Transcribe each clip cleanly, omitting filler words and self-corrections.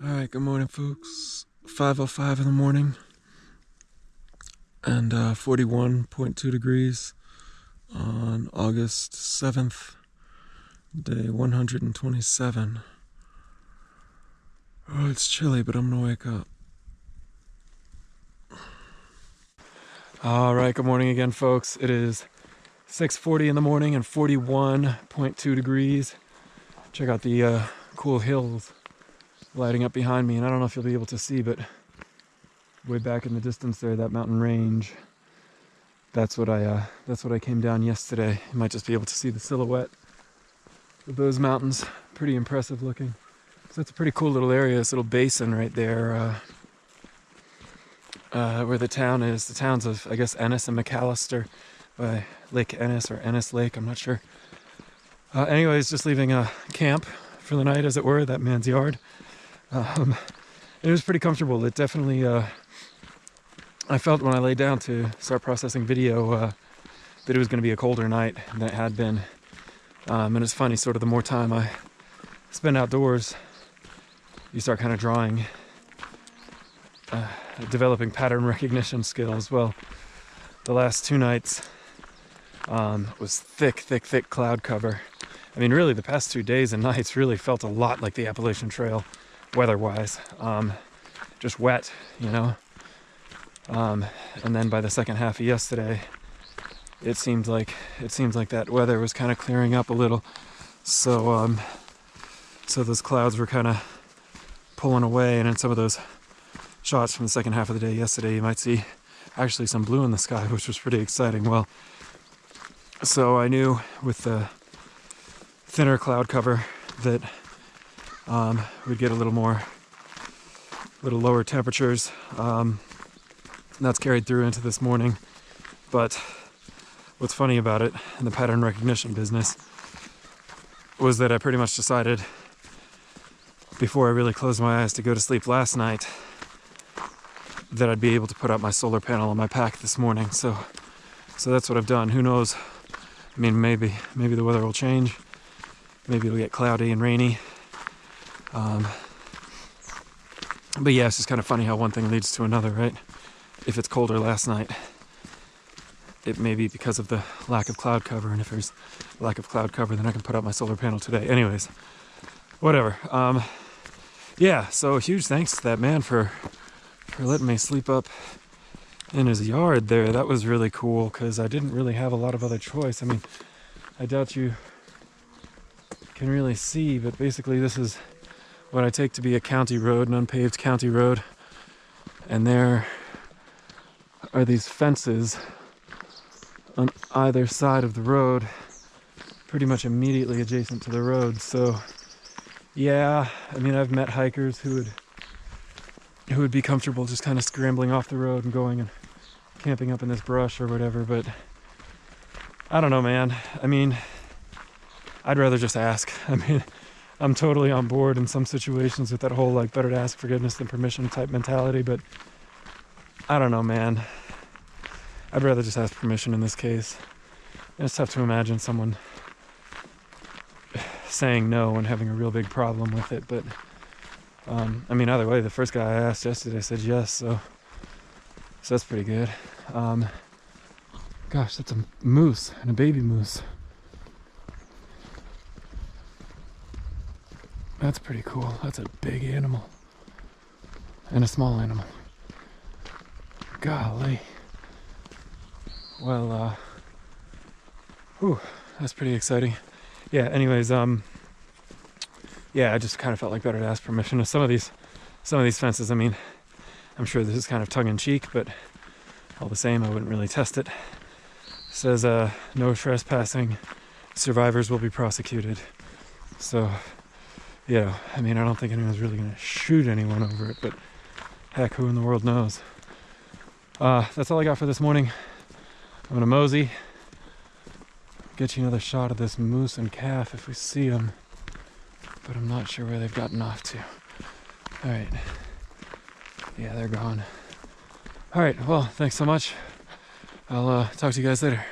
Alright, good morning folks. 5:05 in the morning and 41.2 degrees on August 7th, day 127. Oh, it's chilly, but I'm gonna wake up. Alright, good morning again folks. It is 6:40 in the morning and 41.2 degrees. Check out the cool hills lighting up behind me, and I don't know if you'll be able to see, but way back in the distance there, that mountain range, that's what I came down yesterday. You might just be able to see the silhouette of those mountains. Pretty impressive looking. So it's a pretty cool little area, this little basin right there, where the town is. The towns of, I guess, Ennis and McAllister by Lake Ennis, or Ennis Lake, I'm not sure. Anyways, just leaving a camp for the night, as it were, that man's yard. It was pretty comfortable. It definitely, I felt when I laid down to start processing video that it was going to be a colder night than it had been. And it's funny, sort of the more time I spend outdoors, you start kind of drawing, developing pattern recognition skills. Well, the last 2 nights was thick cloud cover. I mean, really, the past 2 days and nights really felt a lot like the Appalachian Trail, weather-wise. Just wet, you know. And then by the second half of yesterday, it seemed like that weather was kind of clearing up a little. So so those clouds were kind of pulling away, and in some of those shots from the second half of the day yesterday, you might see actually some blue in the sky, which was pretty exciting. Well, so I knew with the thinner cloud cover that we'd get a little lower temperatures. And that's carried through into this morning. But what's funny about it in the pattern recognition business was that I pretty much decided before I really closed my eyes to go to sleep last night that I'd be able to put up my solar panel on my pack this morning. So that's what I've done. Who knows? I mean, maybe the weather will change. Maybe it'll get cloudy and rainy. But yeah, it's just kind of funny how one thing leads to another, right? If it's colder last night, it may be because of the lack of cloud cover, and if there's lack of cloud cover, then I can put up my solar panel today. Anyways, whatever. Yeah, so huge thanks to that man for letting me sleep up in his yard there. That was really cool, because I didn't really have a lot of other choice. I mean, I doubt you can really see, but basically this is what I take to be a county road, an unpaved county road, and there are these fences on either side of the road, pretty much immediately adjacent to the road. So yeah, I mean, I've met hikers who would be comfortable just kind of scrambling off the road and going and camping up in this brush or whatever, but I don't know, man. I mean, I'd rather just ask. I mean, I'm totally on board in some situations with that whole, like, better to ask forgiveness than permission type mentality, but I don't know, man. I'd rather just ask permission in this case. And it's tough to imagine someone saying no and having a real big problem with it, but I mean, either way, the first guy I asked yesterday said yes, so that's pretty good. Gosh, that's a moose, and a baby moose. That's pretty cool. That's a big animal. And a small animal. Golly. Well, whew, that's pretty exciting. Yeah, anyways, yeah, I just kind of felt like better to ask permission. Some of these fences, I mean, I'm sure this is kind of tongue-in-cheek, but all the same, I wouldn't really test it. It says, no trespassing, survivors will be prosecuted. So, yeah, I mean, I don't think anyone's really going to shoot anyone over it, but heck, who in the world knows? That's all I got for this morning. I'm going to mosey, get you another shot of this moose and calf if we see them, but I'm not sure where they've gotten off to. All right. Yeah, they're gone. All right, well, thanks so much. I'll talk to you guys later.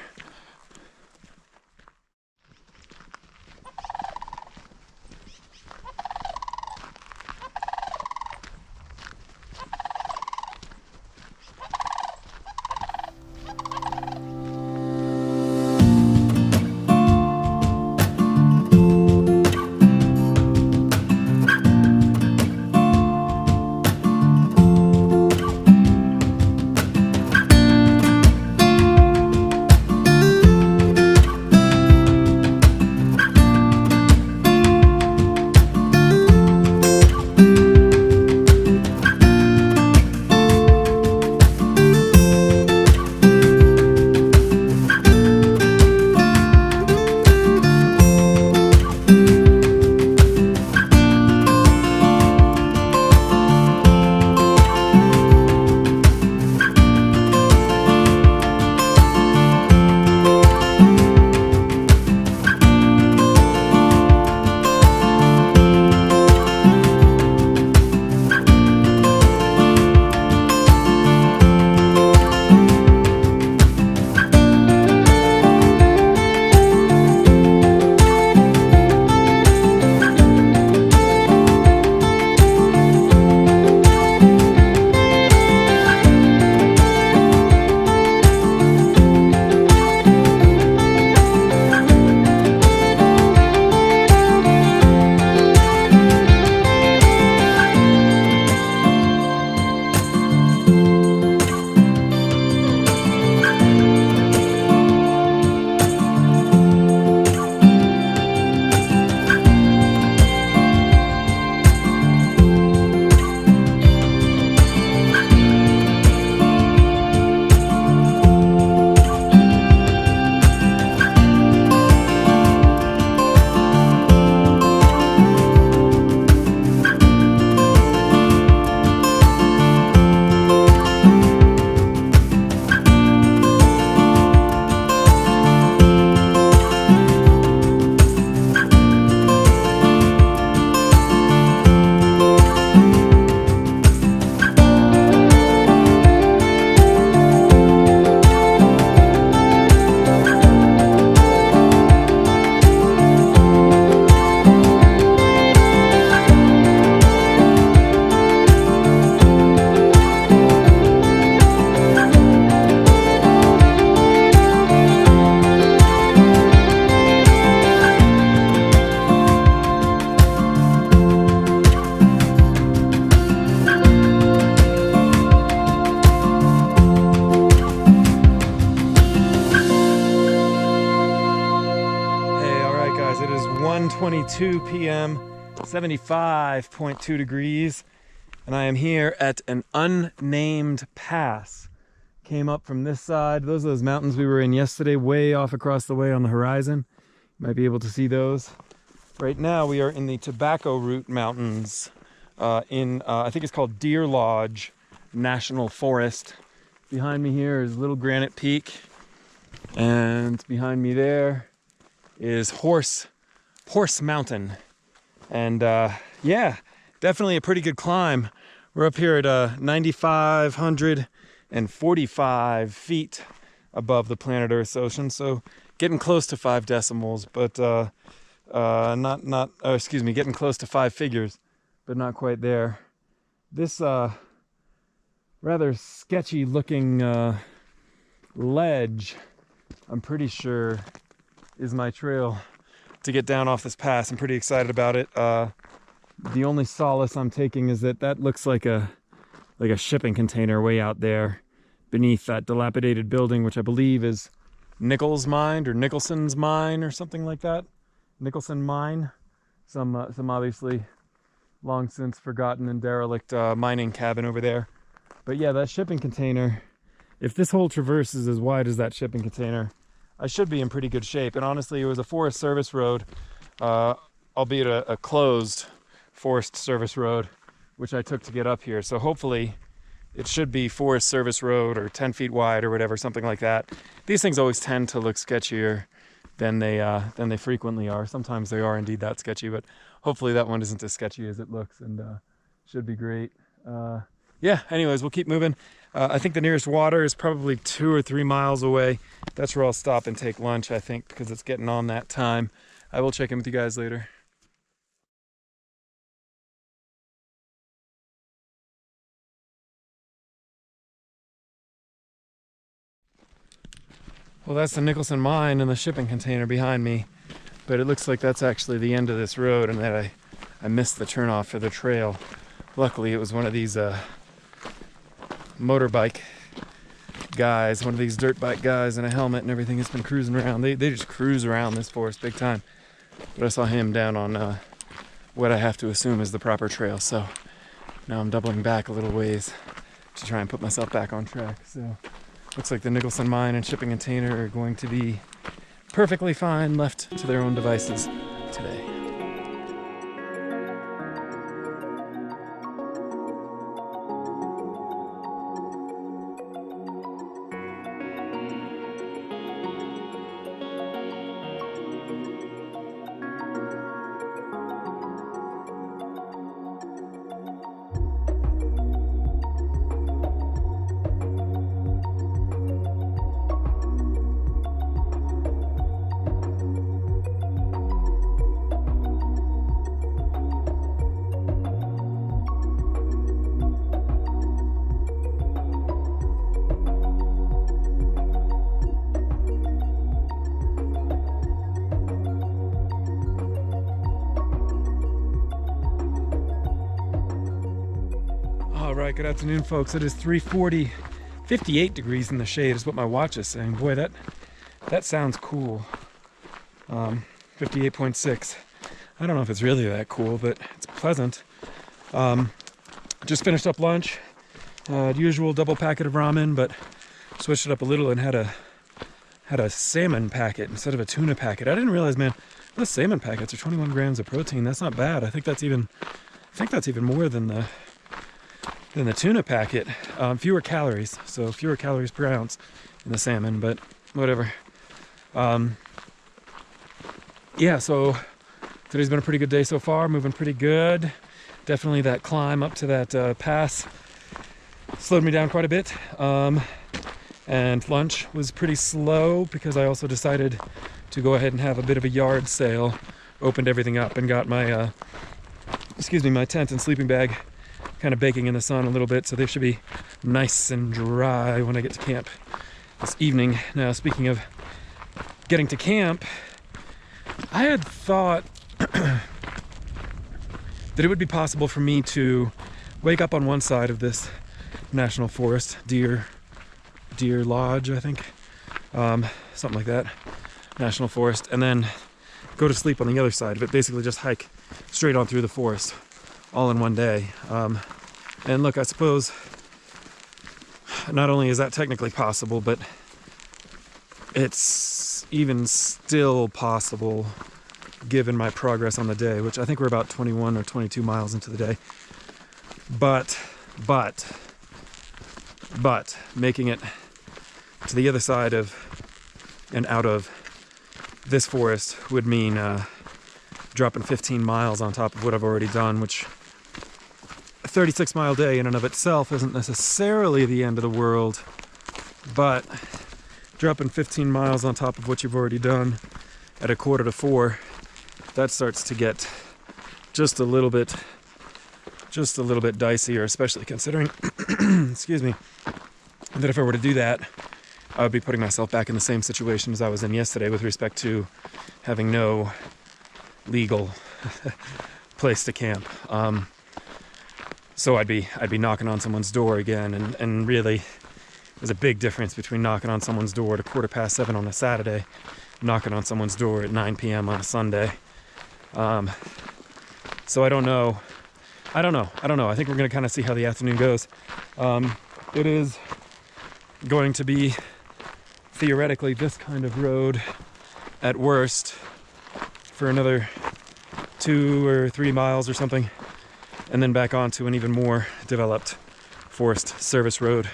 9:22 p.m., 75.2 degrees, and I am here at an unnamed pass. Came up from this side. Those are those mountains we were in yesterday, way off across the way on the horizon. You might be able to see those. Right now we are in the Tobacco Route Mountains I think it's called Deer Lodge National Forest. Behind me here is Little Granite Peak, and behind me there is Horse Mountain. And yeah, definitely a pretty good climb. We're up here at 9,545 feet above the planet Earth's ocean, so getting close to 5 decimals, but getting close to 5 figures, but not quite there. This rather sketchy looking ledge, I'm pretty sure, is my trail to get down off this pass. I'm pretty excited about it. The only solace I'm taking is that looks like a shipping container way out there beneath that dilapidated building, which I believe is Nicholson's mine or something like that. Nicholson mine, some obviously long since forgotten and derelict mining cabin over there. But yeah, that shipping container, if this whole traverse is as wide as that shipping container, I should be in pretty good shape. And honestly, it was a Forest Service road, albeit a closed Forest Service road, which I took to get up here. So hopefully it should be Forest Service road or 10 feet wide or whatever, something like that. These things always tend to look sketchier than they frequently are. Sometimes they are indeed that sketchy, but hopefully that one isn't as sketchy as it looks, and should be great. Yeah, anyways, we'll keep moving. I think the nearest water is probably 2 or 3 miles away. That's where I'll stop and take lunch, I think, because it's getting on that time. I will check in with you guys later. Well, that's the Nicholson mine and the shipping container behind me, but it looks like that's actually the end of this road, and that I missed the turnoff for the trail. Luckily, it was one of these motorbike guys, one of these dirt bike guys in a helmet and everything has been cruising around. They just cruise around this forest big time. But I saw him down on what I have to assume is the proper trail, so now I'm doubling back a little ways to try and put myself back on track. So looks like the Nicholson mine and shipping container are going to be perfectly fine left to their own devices today. Alright, good afternoon folks. It is 3:40, 58 degrees in the shade is what my watch is saying. Boy, that sounds cool. 58.6. I don't know if it's really that cool, but it's pleasant. Just finished up lunch. Usual double packet of ramen, but switched it up a little and had a salmon packet instead of a tuna packet. I didn't realize, man, those salmon packets are 21 grams of protein. That's not bad. I think that's even more than the tuna packet. Fewer calories, so fewer calories per ounce in the salmon, but whatever. Yeah, so today's been a pretty good day so far, moving pretty good. Definitely that climb up to that pass slowed me down quite a bit. And lunch was pretty slow because I also decided to go ahead and have a bit of a yard sale. Opened everything up and got my my tent and sleeping bag kind of baking in the sun a little bit, so they should be nice and dry when I get to camp this evening. Now, speaking of getting to camp, I had thought that it would be possible for me to wake up on one side of this national forest, Deer Lodge, I think, something like that, national forest, and then go to sleep on the other side of it, basically just hike straight on through the forest all in one day. And look, I suppose not only is that technically possible, but it's even still possible given my progress on the day, which I think we're about 21 or 22 miles into the day. But making it to the other side of and out of this forest would mean dropping 15 miles on top of what I've already done, which a 36-mile day in and of itself isn't necessarily the end of the world, but dropping 15 miles on top of what you've already done at 3:45, that starts to get just a little bit dicier, especially considering excuse me, that if I were to do that, I would be putting myself back in the same situation as I was in yesterday with respect to having no legal place to camp. So I'd be knocking on someone's door again, and really there's a big difference between knocking on someone's door at 7:15 on a Saturday, knocking on someone's door at 9 p.m. on a Sunday. So I don't know. I think we're going to kind of see how the afternoon goes. It is going to be theoretically this kind of road at worst for another 2 or 3 miles or something, and then back onto an even more developed forest service road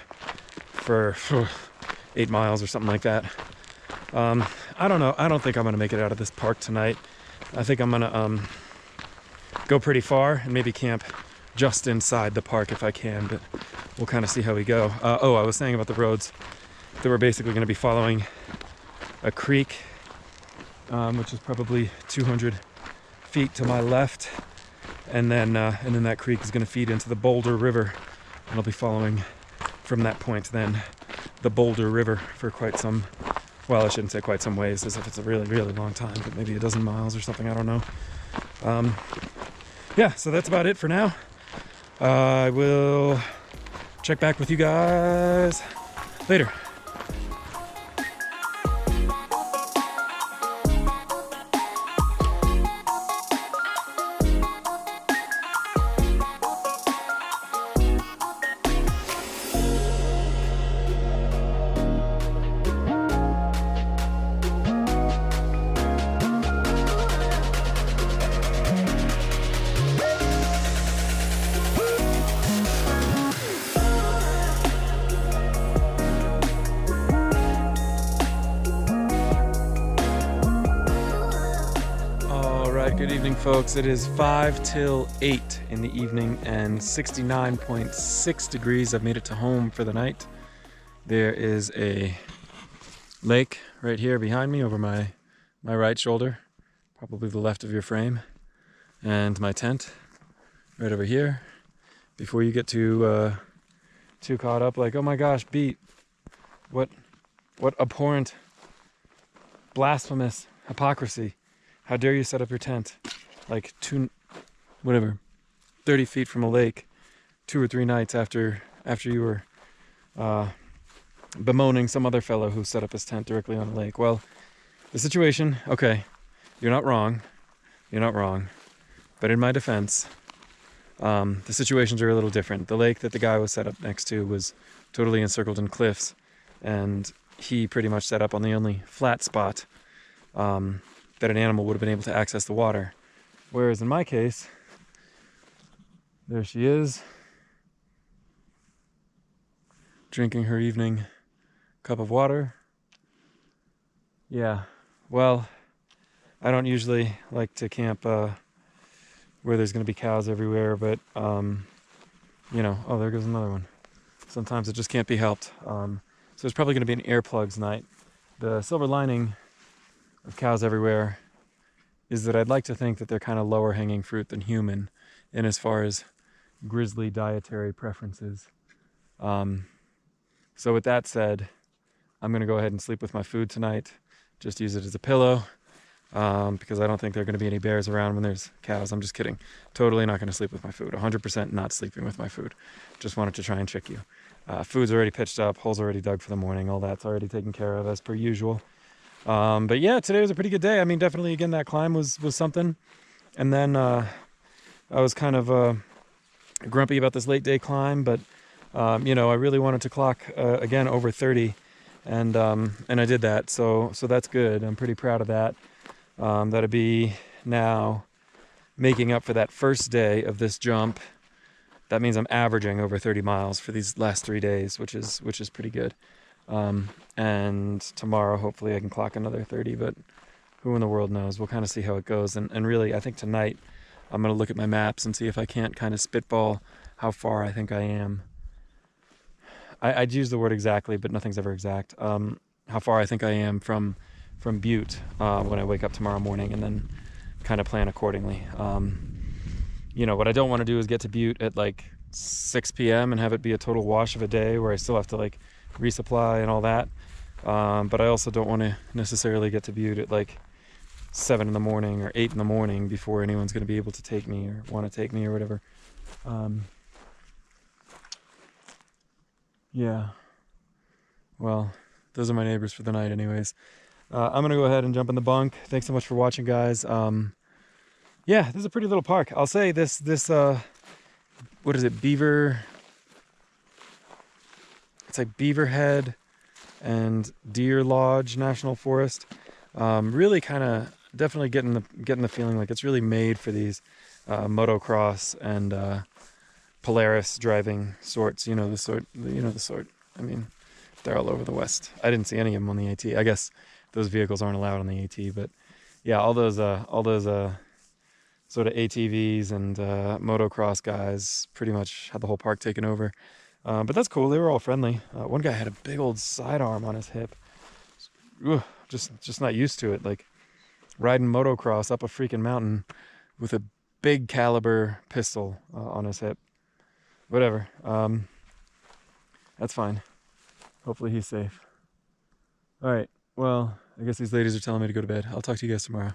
for 8 miles or something like that. I don't know. I don't think I'm going to make it out of this park tonight. I think I'm going to go pretty far and maybe camp just inside the park if I can, but we'll kind of see how we go. I was saying about the roads that we're basically going to be following a creek, which is probably 200 feet to my left, and then that creek is going to feed into the Boulder River, and I'll be following from that point then the Boulder River for quite some, well, I shouldn't say quite some ways, as if it's a really, really long time, but maybe a dozen miles or something, I don't know. Yeah, so that's about it for now. I will check back with you guys later. Good evening, folks. It is 5 till 8 in the evening and 69.6 degrees. I've made it to home for the night. There is a lake right here behind me over my right shoulder, probably the left of your frame, and my tent right over here. Before you get too caught up, like, oh my gosh, Beat, what abhorrent, blasphemous hypocrisy. How dare you set up your tent like 30 feet from a lake 2 or 3 nights after you were bemoaning some other fellow who set up his tent directly on a lake. Well, the situation, okay, you're not wrong, but in my defense, the situations are a little different. The lake that the guy was set up next to was totally encircled in cliffs, and he pretty much set up on the only flat spot that an animal would have been able to access the water. Whereas in my case, there she is, drinking her evening cup of water. Yeah, well, I don't usually like to camp where there's going to be cows everywhere, but, oh, there goes another one. Sometimes it just can't be helped. So it's probably going to be an earplugs night. The silver lining of cows everywhere is that I'd like to think that they're kind of lower hanging fruit than human in as far as grizzly dietary preferences. So with that said, I'm going to go ahead and sleep with my food tonight. Just use it as a pillow because I don't think there are going to be any bears around when there's cows. I'm just kidding. Totally not going to sleep with my food. 100% not sleeping with my food. Just wanted to try and trick you. Food's already pitched up. Holes already dug for the morning. All that's already taken care of as per usual. But yeah, today was a pretty good day. I mean, definitely, again, that climb was something. And then I was kind of grumpy about this late day climb, but you know, I really wanted to clock again over 30, and I did that. So that's good. I'm pretty proud of that. That'd be now making up for that first day of this jump. That means I'm averaging over 30 miles for these last 3 days, which is pretty good. And tomorrow, hopefully, I can clock another 30, but who in the world knows? We'll kind of see how it goes. And really, I think tonight I'm going to look at my maps and see if I can't kind of spitball how far I think I am. I'd use the word exactly, but nothing's ever exact. How far I think I am from Butte when I wake up tomorrow morning, and then kind of plan accordingly. You know, what I don't want to do is get to Butte at like 6 p.m. and have it be a total wash of a day where I still have to like resupply and all that. But I also don't want to necessarily get to Butte at like 7 in the morning or 8 in the morning before anyone's going to be able to take me or want to take me or whatever. Yeah. Well, those are my neighbors for the night anyways. I'm going to go ahead and jump in the bunk. Thanks so much for watching, guys. Yeah, this is a pretty little park. I'll say this what is it, Beaver? It's like Beaverhead and Deer Lodge National Forest. Really kind of definitely getting the feeling like it's really made for these motocross and Polaris driving sorts. You know the sort. I mean, they're all over the West. I didn't see any of them on the AT. I guess those vehicles aren't allowed on the AT, but yeah, all those sort of ATVs and motocross guys pretty much had the whole park taken over. But that's cool. They were all friendly. One guy had a big old sidearm on his hip. Ugh, just not used to it. Like riding motocross up a freaking mountain with a big caliber pistol on his hip. Whatever. That's fine. Hopefully he's safe. All right. Well, I guess these ladies are telling me to go to bed. I'll talk to you guys tomorrow.